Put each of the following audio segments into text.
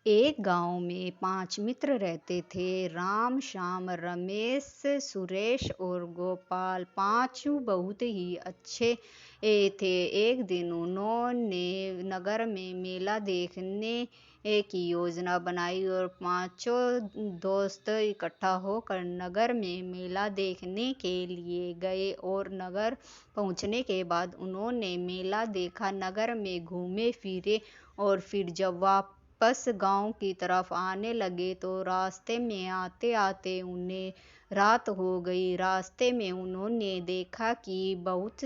एक गांव में 5 मित्र रहते थे। राम, श्याम, रमेश, सुरेश और गोपाल। पांचों बहुत ही अच्छे थे। एक दिन उन्होंने नगर में मेला देखने की योजना बनाई और पांचों दोस्त इकट्ठा होकर नगर में मेला देखने के लिए गए। और नगर पहुंचने के बाद उन्होंने मेला देखा, नगर में घूमे फिरे और फिर जब वापस गांव की तरफ आने लगे तो रास्ते में आते आते उन्हें रात हो गई। रास्ते में उन्होंने देखा कि बहुत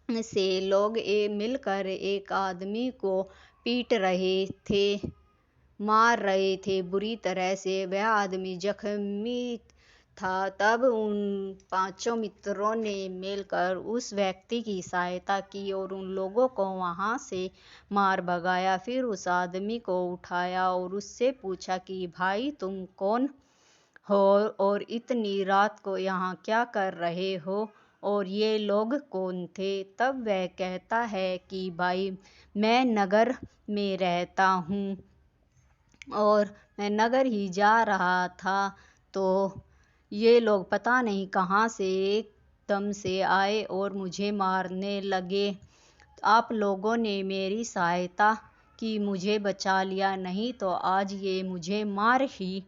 से लोग मिलकर एक आदमी को पीट रहे थे, मार रहे थे बुरी तरह से। वह आदमी जख्मी था। तब उन पांचों मित्रों ने मिलकर उस व्यक्ति की सहायता की और उन लोगों को वहां से मार भगाया। फिर उस आदमी को उठाया और उससे पूछा कि भाई, तुम कौन हो और इतनी रात को यहाँ क्या कर रहे हो, और ये लोग कौन थे? तब वह कहता है कि भाई, मैं नगर में रहता हूँ और मैं नगर ही जा रहा था तो ये लोग पता नहीं कहाँ से एकदम से आए और मुझे मारने लगे। आप लोगों ने मेरी सहायता की, मुझे बचा लिया, नहीं तो आज ये मुझे मार ही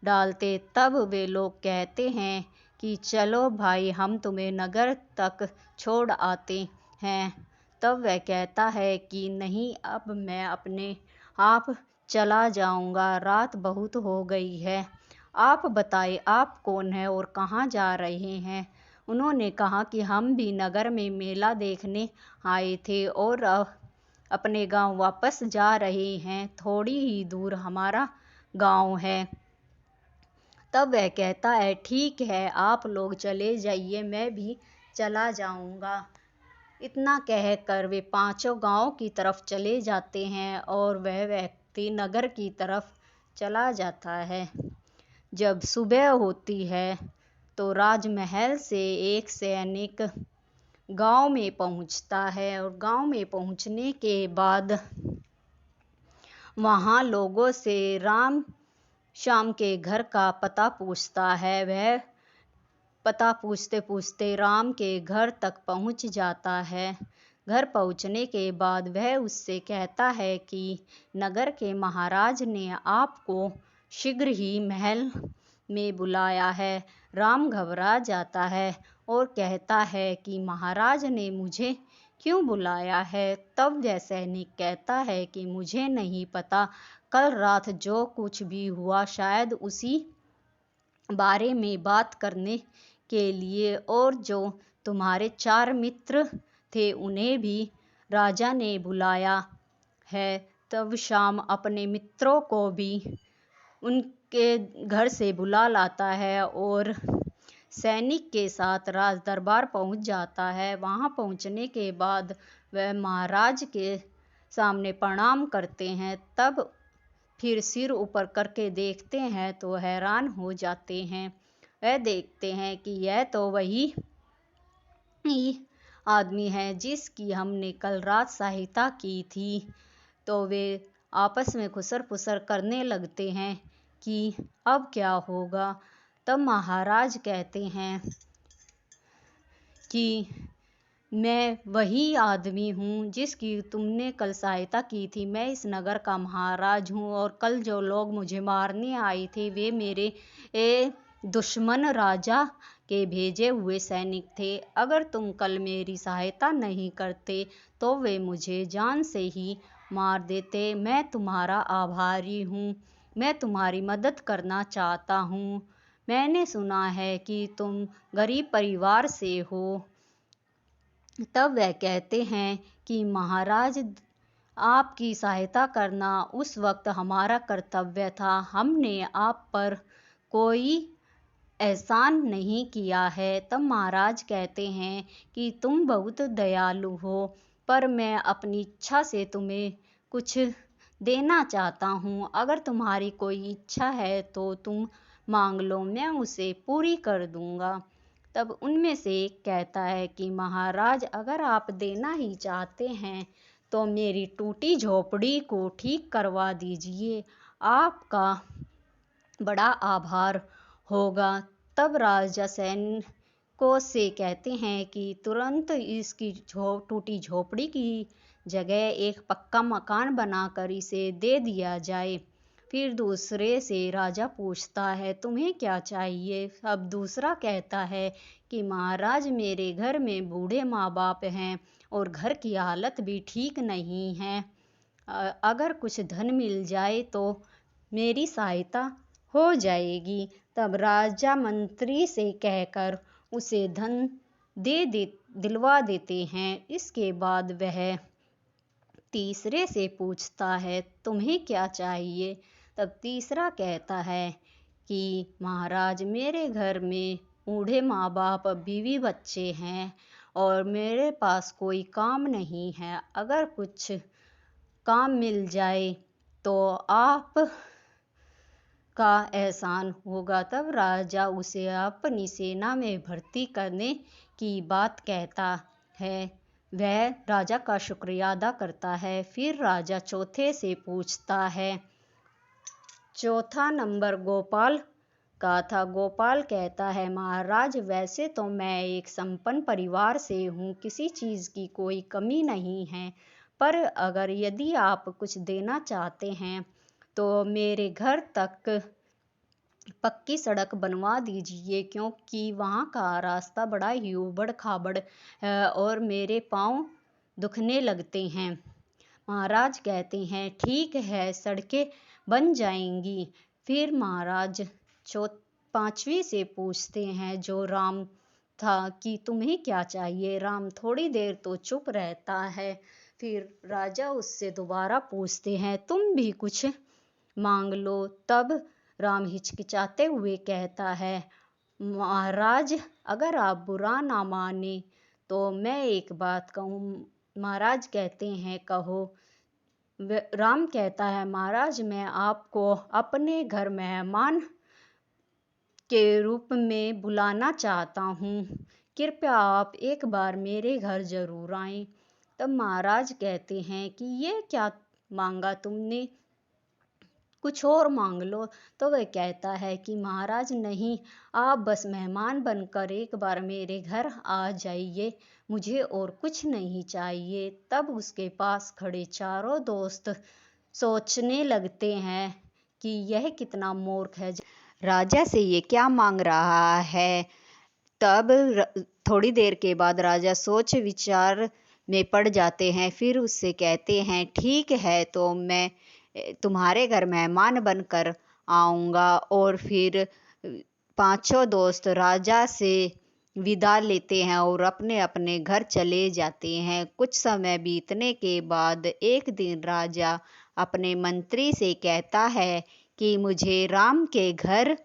डालते। तब वे लोग कहते हैं कि चलो भाई, हम तुम्हें नगर तक छोड़ आते हैं। तब वह कहता है कि नहीं, अब मैं अपने आप चला जाऊंगा, रात बहुत हो गई है। आप बताएं, आप कौन हैं और कहाँ जा रहे हैं? उन्होंने कहा कि हम भी नगर में मेला देखने आए थे और अपने गांव वापस जा रहे हैं। थोड़ी ही दूर हमारा गांव है। तब वह कहता है ठीक है, आप लोग चले जाइए, मैं भी चला जाऊंगा। इतना कहकर वे पांचों गांव की तरफ चले जाते हैं और वह व्यक्ति नगर की तरफ चला जाता है। जब सुबह होती है तो राजमहल से एक सैनिक गांव में पहुंचता है और गांव में पहुंचने के बाद वहां लोगों से राम श्याम के घर का पता पूछता है। वह पता पूछते पूछते राम के घर तक पहुंच जाता है। घर पहुंचने के बाद वह उससे कहता है कि नगर के महाराज ने आपको शीघ्र ही महल में बुलाया है। राम घबरा जाता है और कहता है कि महाराज ने मुझे क्यों बुलाया है? तब वह सैनिक कहता है कि मुझे नहीं पता, कल रात जो कुछ भी हुआ शायद उसी बारे में बात करने के लिए, और जो तुम्हारे 4 मित्र थे उन्हें भी राजा ने बुलाया है। तब श्याम अपने मित्रों को भी उनके घर से बुला लाता है और सैनिक के साथ राज दरबार पहुंच जाता है। वहां पहुंचने के बाद वह महाराज के सामने प्रणाम करते हैं। तब फिर सिर ऊपर करके देखते हैं तो हैरान हो जाते हैं। वह देखते हैं कि यह तो वही आदमी है जिसकी हमने कल रात सहायता की थी। तो वे आपस में खुसर फुसर करने लगते हैं कि अब क्या होगा। तब महाराज कहते हैं कि मैं वही आदमी हूँ जिसकी तुमने कल सहायता की थी। मैं इस नगर का महाराज हूँ और कल जो लोग मुझे मारने आए थे वे मेरे दुश्मन राजा के भेजे हुए सैनिक थे। अगर तुम कल मेरी सहायता नहीं करते तो वे मुझे जान से ही मार देते। मैं तुम्हारा आभारी हूँ, मैं तुम्हारी मदद करना चाहता हूँ। मैंने सुना है कि तुम गरीब परिवार से हो। तब वह कहते हैं कि महाराज, आपकी सहायता करना उस वक्त हमारा कर्तव्य था। हमने आप पर कोई एहसान नहीं किया है। तब महाराज कहते हैं कि तुम बहुत दयालु हो, पर मैं अपनी इच्छा से तुम्हें कुछ देना चाहता हूँ। अगर तुम्हारी कोई इच्छा है तो तुम मांग लो, मैं उसे पूरी कर दूंगा। तब उनमें से एक कहता है कि महाराज, अगर आप देना ही चाहते हैं तो मेरी टूटी झोपड़ी को ठीक करवा दीजिए, आपका बड़ा आभार होगा। तब राजा सैनिकों से कहते हैं कि तुरंत इसकी टूटी झोपड़ी की जगह एक पक्का मकान बनाकर इसे दे दिया जाए। फिर दूसरे से राजा पूछता है, तुम्हें क्या चाहिए? अब दूसरा कहता है कि महाराज, मेरे घर में बूढ़े माँ बाप हैं और घर की हालत भी ठीक नहीं है। अगर कुछ धन मिल जाए तो मेरी सहायता हो जाएगी। तब राजा मंत्री से कहकर उसे धन दिलवा देते हैं। इसके बाद वह तीसरे से पूछता है, तुम्हें क्या चाहिए? तब तीसरा कहता है कि महाराज, मेरे घर में बूढ़े माँ बाप, बीवी बच्चे हैं और मेरे पास कोई काम नहीं है। अगर कुछ काम मिल जाए तो आप का एहसान होगा। तब राजा उसे अपनी सेना में भर्ती करने की बात कहता है। वह राजा का शुक्रिया अदा करता है। फिर राजा चौथे से पूछता है। चौथा नंबर गोपाल का था। गोपाल कहता है, महाराज, वैसे तो मैं एक संपन्न परिवार से हूँ, किसी चीज़ की कोई कमी नहीं है, पर अगर यदि आप कुछ देना चाहते हैं तो मेरे घर तक पक्की सड़क बनवा दीजिए, क्योंकि वहाँ का रास्ता बड़ा ही ऊबड़ खाबड़ है और मेरे पाँव दुखने लगते हैं। महाराज कहते हैं, ठीक है, सड़कें बन जाएंगी। फिर महाराज पांचवी से पूछते हैं, जो राम था, कि तुम्हें क्या चाहिए? राम थोड़ी देर तो चुप रहता है। फिर राजा उससे दोबारा पूछते हैं, तुम भी कुछ मांग लो। तब राम हिचकिचाते हुए कहता है, महाराज, अगर आप बुरा ना माने तो मैं एक बात कहूँ। महाराज कहते हैं, कहो। राम कहता है, महाराज, मैं आपको अपने घर मेहमान के रूप में बुलाना चाहता हूँ, कृपया आप एक बार मेरे घर जरूर आएं। तब महाराज कहते हैं कि ये क्या मांगा तुमने, कुछ और मांग लो। तो वह कहता है कि महाराज नहीं, आप बस मेहमान बनकर एक बार मेरे घर आ जाइए, मुझे और कुछ नहीं चाहिए। तब उसके पास खड़े चारों दोस्त सोचने लगते हैं कि यह कितना मूर्ख है, राजा से ये क्या मांग रहा है। तब थोड़ी देर के बाद राजा सोच विचार में पड़ जाते हैं। फिर उससे कहते हैं, ठीक है, तो मैं तुम्हारे घर मेहमान बनकर आऊँगा। और फिर पांचों दोस्त राजा से विदा लेते हैं और अपने अपने घर चले जाते हैं। कुछ समय बीतने के बाद एक दिन राजा अपने मंत्री से कहता है कि मुझे राम के घर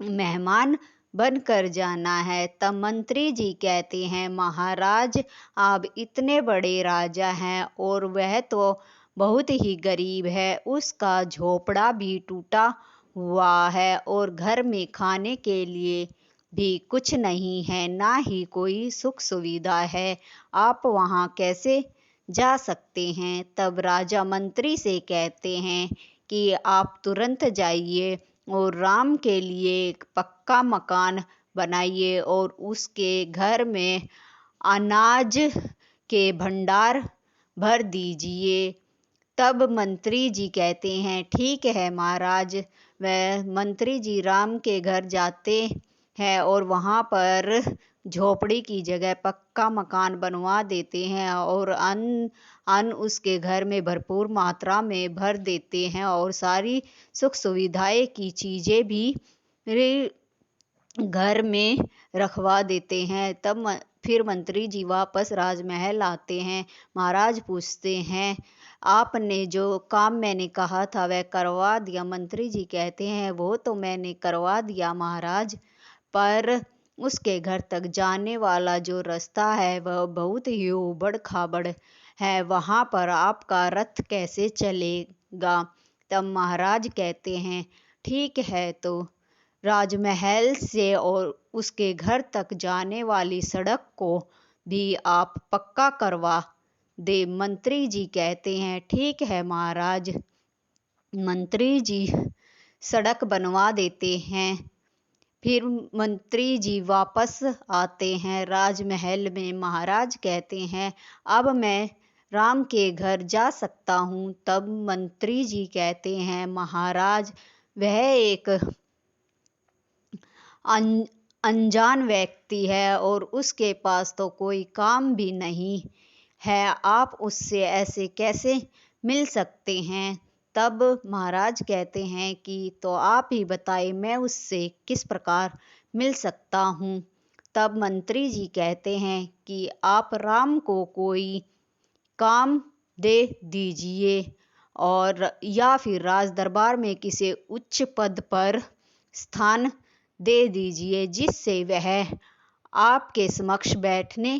मेहमान बनकर जाना है। तब मंत्री जी कहते हैं, महाराज, आप इतने बड़े राजा हैं और वह तो बहुत ही गरीब है, उसका झोपड़ा भी टूटा हुआ है और घर में खाने के लिए भी कुछ नहीं है, ना ही कोई सुख सुविधा है, आप वहाँ कैसे जा सकते हैं। तब राजा मंत्री से कहते हैं कि आप तुरंत जाइए और राम के लिए एक पक्का मकान बनाइए और उसके घर में अनाज के भंडार भर दीजिए। तब मंत्री जी कहते हैं, ठीक है महाराज। वह मंत्री जी राम के घर जाते हैं और वहाँ पर झोपड़ी की जगह पक्का मकान बनवा देते हैं और अन्न उसके घर में भरपूर मात्रा में भर देते हैं और सारी सुख सुविधाएं की चीज़ें भी घर में रखवा देते हैं। तब फिर मंत्री जी वापस राजमहल आते हैं। महाराज पूछते हैं, आपने जो काम मैंने कहा था वह करवा दिया? मंत्री जी कहते हैं, वो तो मैंने करवा दिया महाराज, पर उसके घर तक जाने वाला जो रास्ता है वह बहुत ही ऊबड़ खाबड़ है, वहाँ पर आपका रथ कैसे चलेगा। तब महाराज कहते हैं, ठीक है, तो राजमहल से और उसके घर तक जाने वाली सड़क को भी आप पक्का करवा दे। मंत्री जी कहते हैं ठीक है महाराज। मंत्री जी सड़क बनवा देते हैं। फिर मंत्री जी वापस आते हैं राजमहल में। महाराज कहते हैं अब मैं राम के घर जा सकता हूँ। तब मंत्री जी कहते हैं महाराज वह एक अनजान व्यक्ति है और उसके पास तो कोई काम भी नहीं है, आप उससे ऐसे कैसे मिल सकते हैं। तब महाराज कहते हैं कि तो आप ही बताइए मैं उससे किस प्रकार मिल सकता हूँ। तब मंत्री जी कहते हैं कि आप राम को कोई काम दे दीजिए और या फिर राज दरबार में किसी उच्च पद पर स्थान दे दीजिए जिससे वह आपके समक्ष बैठने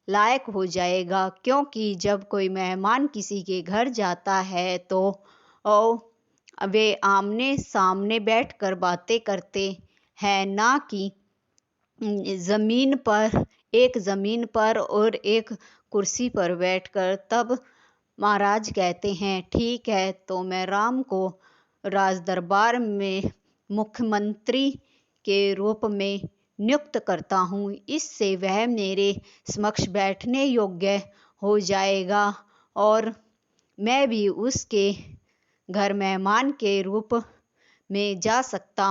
लायक हो जाएगा। क्योंकि जब कोई मेहमान किसी के घर जाता है तो वे आमने सामने बैठकर बातें करते हैं, ना कि जमीन पर और एक कुर्सी पर बैठकर। तब महाराज कहते हैं ठीक है तो मैं राम को राज दरबार में मुख्यमंत्री के रूप में नियुक्त करता हूँ, इससे वह मेरे समक्ष बैठने योग्य हो जाएगा और मैं भी उसके घर मेहमान के रूप में जा सकता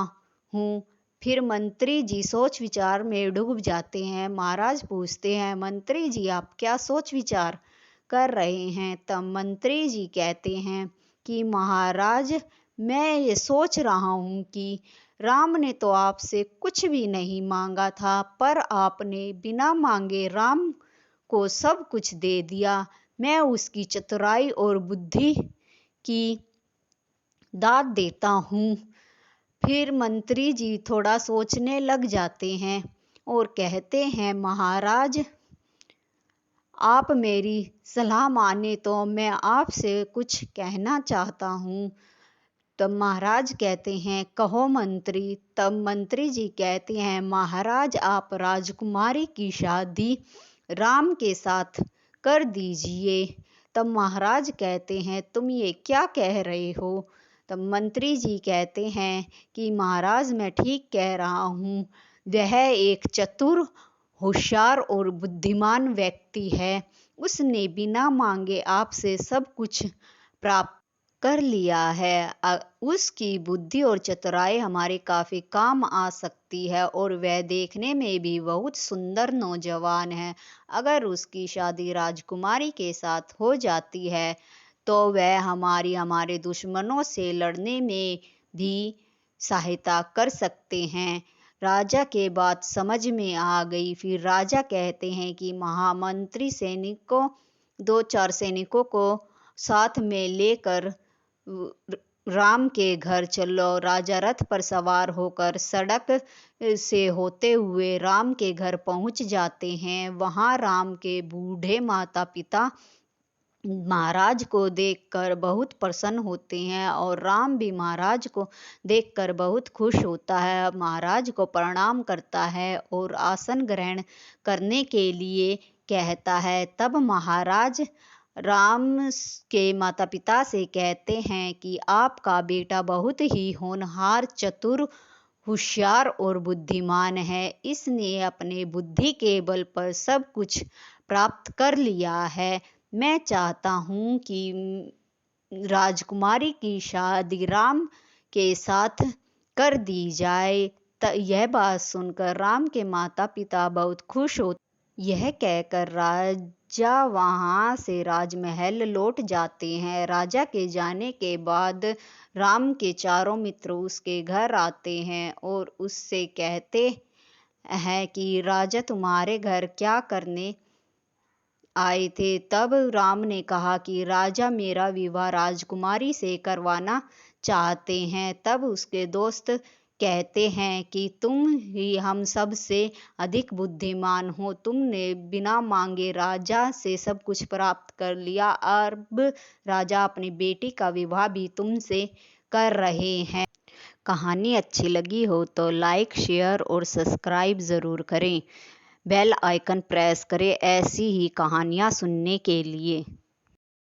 हूँ। फिर मंत्री जी सोच विचार में डूब जाते हैं। महाराज पूछते हैं मंत्री जी आप क्या सोच विचार कर रहे हैं। तब मंत्री जी कहते हैं कि महाराज मैं ये सोच रहा हूँ कि राम ने तो आपसे कुछ भी नहीं मांगा था, पर आपने बिना मांगे राम को सब कुछ दे दिया। मैं उसकी चतुराई और बुद्धि की दाद देता हूँ। फिर मंत्री जी थोड़ा सोचने लग जाते हैं और कहते हैं महाराज आप मेरी सलाह माने तो मैं आपसे कुछ कहना चाहता हूँ। तब महाराज कहते हैं कहो मंत्री। तब मंत्री जी कहते हैं महाराज आप राजकुमारी की शादी राम के साथ कर दीजिए। तब महाराज कहते हैं तुम ये क्या कह रहे हो। तब मंत्री जी कहते हैं कि महाराज मैं ठीक कह रहा हूँ, वह एक चतुर होशियार और बुद्धिमान व्यक्ति है। उसने बिना मांगे आपसे सब कुछ प्राप्त कर लिया है। उसकी बुद्धि और चतुराई हमारे काफ़ी काम आ सकती है और वह देखने में भी बहुत सुंदर नौजवान है। अगर उसकी शादी राजकुमारी के साथ हो जाती है तो वह हमारे दुश्मनों से लड़ने में भी सहायता कर सकते हैं। राजा के बात समझ में आ गई। फिर राजा कहते हैं कि महामंत्री सैनिकों 2-4 सैनिकों को साथ में लेकर राम के घर चलो। राजा रथ पर सवार होकर सड़क से होते हुए राम के घर पहुंच जाते हैं। वहां राम के बूढ़े माता पिता महाराज को देखकर बहुत प्रसन्न होते हैं और राम भी महाराज को देखकर बहुत खुश होता है। महाराज को प्रणाम करता है और आसन ग्रहण करने के लिए कहता है। तब महाराज राम के माता पिता से कहते हैं कि आपका बेटा बहुत ही होनहार चतुर होशियार और बुद्धिमान है। इसने अपने बुद्धि के बल पर सब कुछ प्राप्त कर लिया है। मैं चाहता हूँ कि राजकुमारी की शादी राम के साथ कर दी जाए। यह बात सुनकर राम के माता पिता बहुत खुश होते। यह कहकर राजा वहाँ से राजमहल लौट जाते हैं। राजा के जाने के बाद राम के चारों मित्र उसके घर आते हैं और उससे कहते हैं कि राजा तुम्हारे घर क्या करने आए थे। तब राम ने कहा कि राजा मेरा विवाह राजकुमारी से करवाना चाहते हैं। तब उसके दोस्त कहते हैं कि तुम ही हम सब से अधिक बुद्धिमान हो। तुमने बिना मांगे राजा से सब कुछ प्राप्त कर लिया। अब राजा अपनी बेटी का विवाह भी तुमसे कर रहे हैं। कहानी अच्छी लगी हो तो लाइक शेयर और सब्सक्राइब ज़रूर करें। बेल आइकन प्रेस करें ऐसी ही कहानियाँ सुनने के लिए।